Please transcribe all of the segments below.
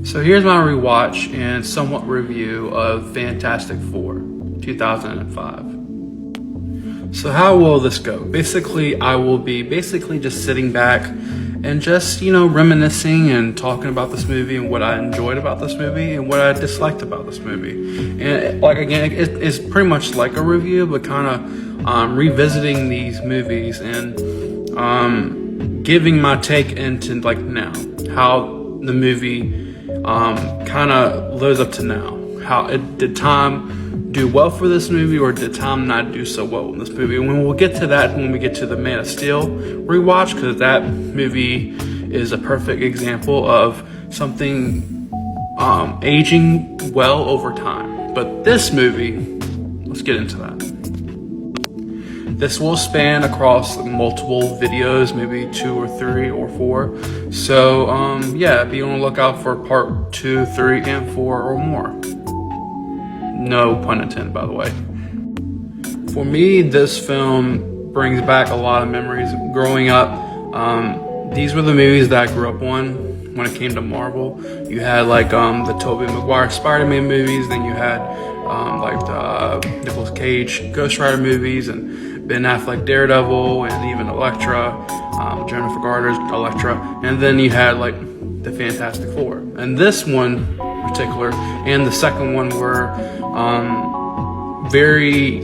So here's my rewatch and somewhat review of Fantastic Four, 2005. So how will this go? Basically, I will be just sitting back and just, reminiscing and talking about this movie and what I enjoyed about this movie and what I disliked about this movie. And it's pretty much like a review, but kind of revisiting these movies and giving my take into now, how the movie kind of lives up to now. How did Tom do well for this movie, or did Tom not do so well in this movie? And we'll get to that when we get to the Man of Steel rewatch, because that movie is a perfect example of something aging well over time. But this movie, let's get into that. This will span across multiple videos, maybe 2 or 3 or 4. So be on the lookout for part 2, 3, and 4 or more. No pun intended, by the way. For me, this film brings back a lot of memories. Growing up, these were the movies that I grew up on when it came to Marvel. You had the Tobey Maguire Spider-Man movies, then you had the Nicolas Cage Ghost Rider movies, and Ben Affleck Daredevil, and even Elektra, Jennifer Garner's Elektra, and then you had the Fantastic Four. And this one in particular, and the second one were very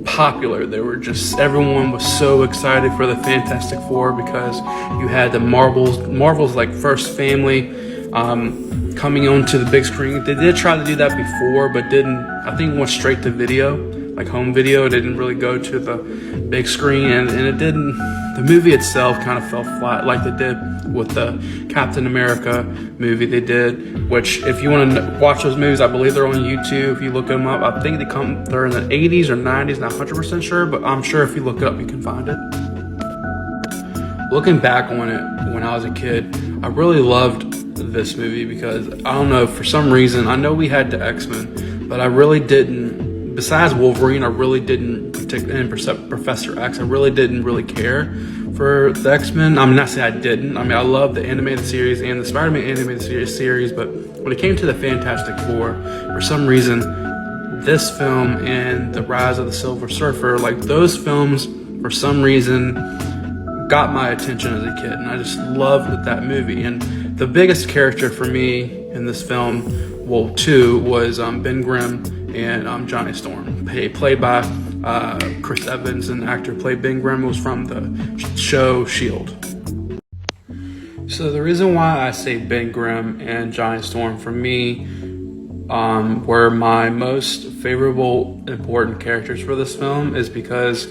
popular. They were everyone was so excited for the Fantastic Four because you had the Marvel's first family coming onto the big screen. They did try to do that before, but I think went straight to video, home video. It didn't really go to the big screen, and it didn't. The movie itself kind of fell flat, like they did with the Captain America movie they did. Which, if you want to watch those movies, I believe they're on YouTube. If you look them up, I think they're in the 80s or 90s. Not 100% sure, but I'm sure if you look it up, you can find it. Looking back on it when I was a kid, I really loved this movie because I don't know, for some reason, I know we had the X-Men, but I really didn't. Besides Wolverine, I really didn't, and Professor X, I really didn't really care for the X-Men. I'm not saying I didn't. I love the animated series and the Spider-Man animated series, but when it came to the Fantastic Four, for some reason, this film and The Rise of the Silver Surfer, those films, for some reason, got my attention as a kid, and I just loved that movie. And the biggest character for me in this film, too, was Ben Grimm and Johnny Storm, played by Chris Evans, and the actor who played Ben Grimm was from the show S.H.I.E.L.D. So the reason why I say Ben Grimm and Johnny Storm for me were my most favorable, important characters for this film is because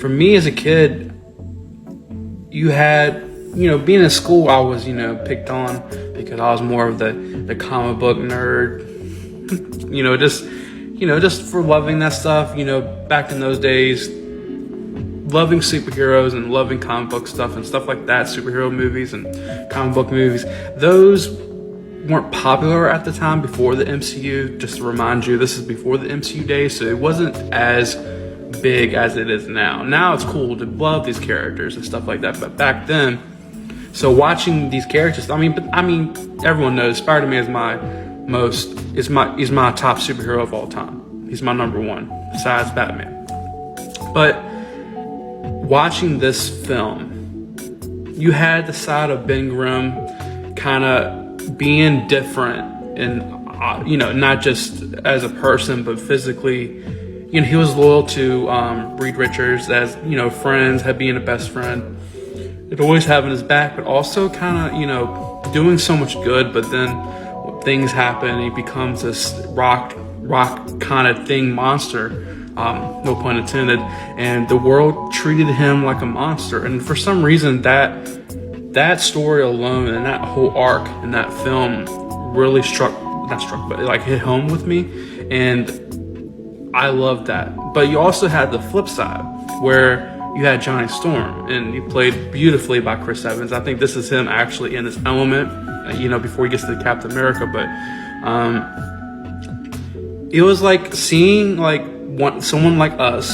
for me as a kid, you had, being in school, I was, picked on because I was more of the comic book nerd, just for loving that stuff, back in those days, loving superheroes and loving comic book stuff and stuff like that, superhero movies and comic book movies. Those weren't popular at the time before the MCU. Just to remind you, this is before the MCU days, so it wasn't as big as it is now. Now it's cool to love these characters and stuff like that, but back then, so watching these characters, everyone knows Spider-Man is my top superhero of all time. He's my number one besides Batman. But watching this film, you had the side of Ben Grimm kind of being different, and not just as a person but physically. He was loyal to Reed Richards as, friends, being a best friend. And always having his back, but also kind of, doing so much good. But then things happen and he becomes this rock kind of thing monster, no pun intended. And the world treated him like a monster. And for some reason, that story alone and that whole arc in that film really hit home with me. And I love that. But you also had the flip side where you had Johnny Storm, and he played beautifully by Chris Evans. I think this is him actually in his element, before he gets to the Captain America. But it was like seeing someone like us,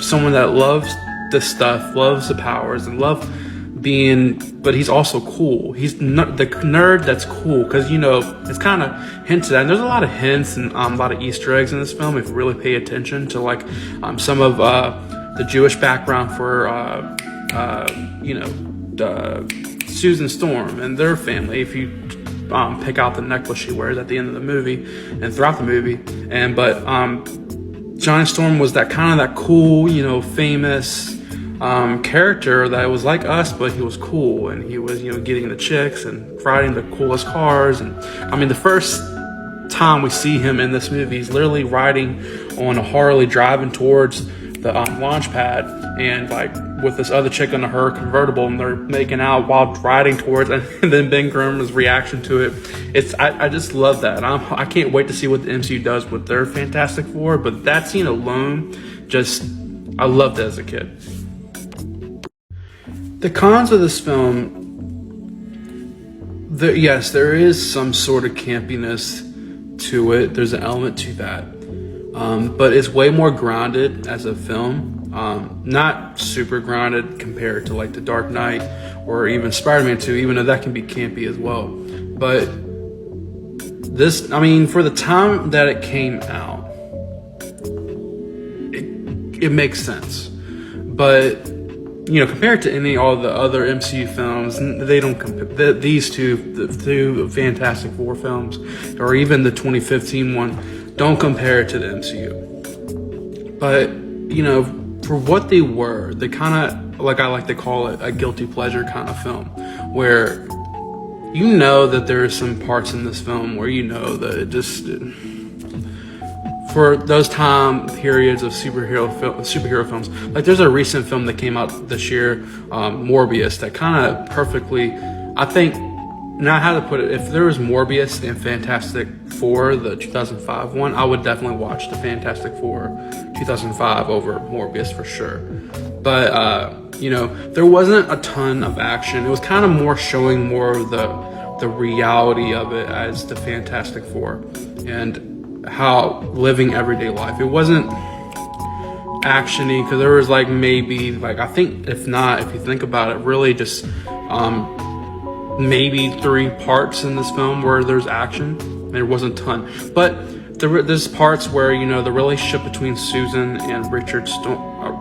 someone that loves this stuff, loves the powers, and love but he's also cool. He's the nerd that's cool, because it's kind of hinted at. And there's a lot of hints and a lot of Easter eggs in this film if you really pay attention to like some of the Jewish background for Susan Storm and their family. If you pick out the necklace she wears at the end of the movie and throughout the movie, but Johnny Storm was that kind of that cool, famous character that was like us, but he was cool, and he was getting the chicks and riding the coolest cars. And I mean, the first time we see him in this movie, he's literally riding on a Harley, driving towards the launch pad, and like with this other chick in her convertible, and they're making out while riding towards. And then Ben Grimm's reaction to it, I just love that. I can't wait to see what the MCU does with their Fantastic Four. But that scene alone, I loved it as a kid. The cons of this film, yes, there is some sort of campiness to it. There's an element to that. But it's way more grounded as a film. Not super grounded compared to like The Dark Knight or even Spider-Man 2, even though that can be campy as well. But this, I mean, for the time that it came out, it makes sense. But compared to all the other MCU films, they don't compare. These the two Fantastic Four films, or even the 2015 one, don't compare to the MCU. But for what they were, they kind of, like I like to call it, a guilty pleasure kind of film, where that there are some parts in this film where that it just, for those time periods of superhero films, like there's a recent film that came out this year, Morbius, that kind of perfectly, I think, now how to put it, if there was Morbius and Fantastic Four, the 2005 one, I would definitely watch the Fantastic Four 2005 over Morbius for sure. But there wasn't a ton of action. It was kind of more showing more of the reality of it as the Fantastic Four and how living everyday life. It wasn't actiony, because there was like maybe like, I think if you think about it, really just maybe 3 parts in this film where there's action. There wasn't a ton, but there's parts where the relationship between Susan and Richard Storm,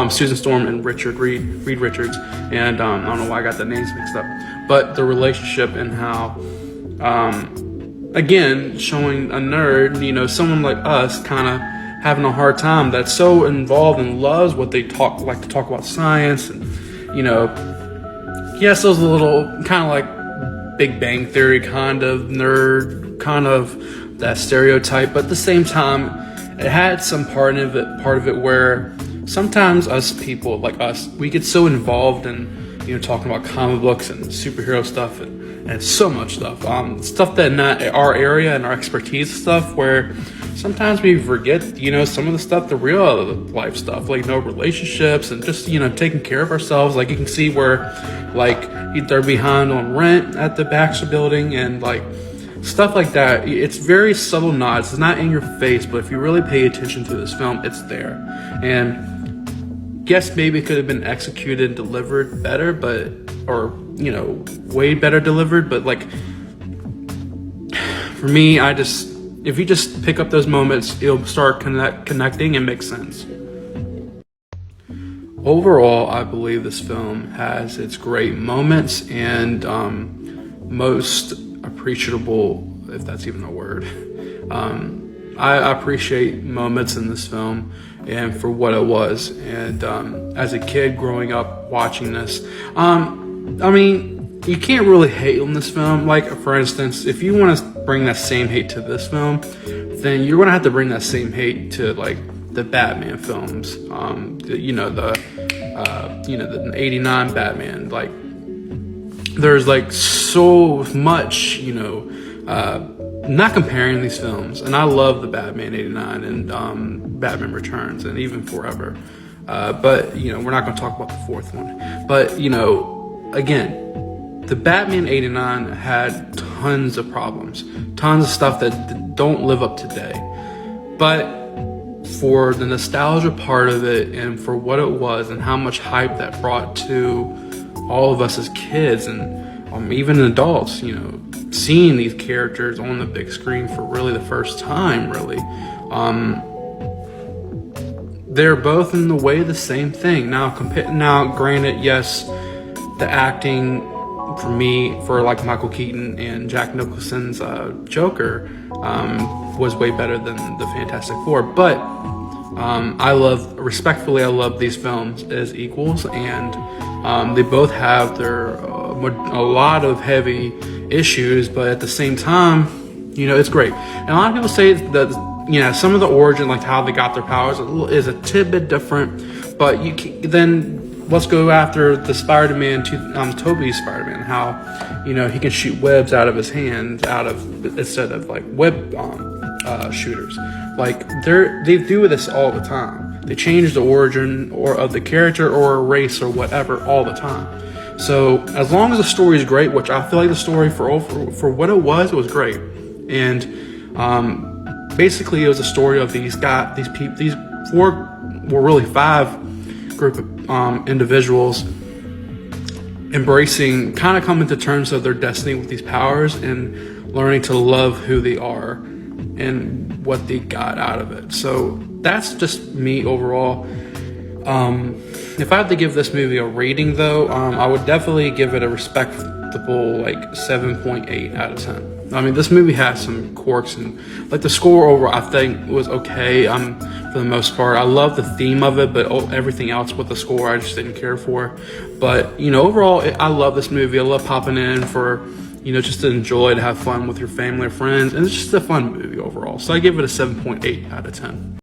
Susan Storm and Reed Richards, and I don't know why I got the names mixed up, but the relationship and how, again, showing a nerd, someone like us, kind of having a hard time, that's so involved and loves what they like to talk about science, and yes, those little kind of like Big Bang Theory kind of nerd, kind of that stereotype, but at the same time, it had some part of it where sometimes us people like us, we get so involved in talking about comic books and superhero stuff and so much stuff, stuff that not our area and our expertise stuff, where sometimes we forget some of the stuff, the real life stuff, like relationships and just taking care of ourselves. Like you can see where like they're behind on rent at the Baxter Building and like stuff like that. It's very subtle nods. It's not in your face, but if you really pay attention to this film, it's there. And yes, maybe it could have been executed and delivered better, way better delivered. But like for me, if you just pick up those moments, it'll start connecting and make sense. Overall, I believe this film has its great moments and most appreciable, if that's even a word. I appreciate moments in this film and for what it was. And as a kid growing up watching this, you can't really hate on this film. Like, for instance, if you want to bring that same hate to this film, then you're going to have to bring that same hate to like the Batman films. The 89 Batman. Like, there's like so much, not comparing these films. And I love the Batman 89 and Batman Returns and even Forever. But we're not going to talk about the fourth one. But, again, the Batman 89 had tons of problems, tons of stuff that don't live up today. But for the nostalgia part of it and for what it was and how much hype that brought to all of us as kids and even adults, you know, seeing these characters on the big screen for really the first time, really. They're both in the way the same thing. Now, granted, yes, the acting for me, for like Michael Keaton and Jack Nicholson's Joker, was way better than the Fantastic Four. But I love these films as equals, and they both have a lot of heavy issues, but at the same time, you know, it's great. And a lot of people say that, you know, some of the origin, like how they got their powers, is a tidbit different. But then let's go after the Spider-Man, Tobey's Spider-Man, how, you know, he can shoot webs out of his hands, instead of like web shooters. Like they do this all the time. They change the origin of the character or a race or whatever all the time. So as long as the story is great, which I feel like the story for what it was great. And basically it was a story of these four, well, really five group of individuals embracing, kind of coming to terms of their destiny with these powers and learning to love who they are and what they got out of it. So that's just me overall. If I had to give this movie a rating though, I would definitely give it a respectable like 7.8 out of 10. I mean, this movie has some quirks, and like the score overall I think was okay for the most part. I love the theme of it, but everything else with the score I just didn't care for. But, you know, overall I love this movie. I love popping in for, you know, just to enjoy, to have fun with your family or friends, and it's just a fun movie overall. So I give it a 7.8 out of 10.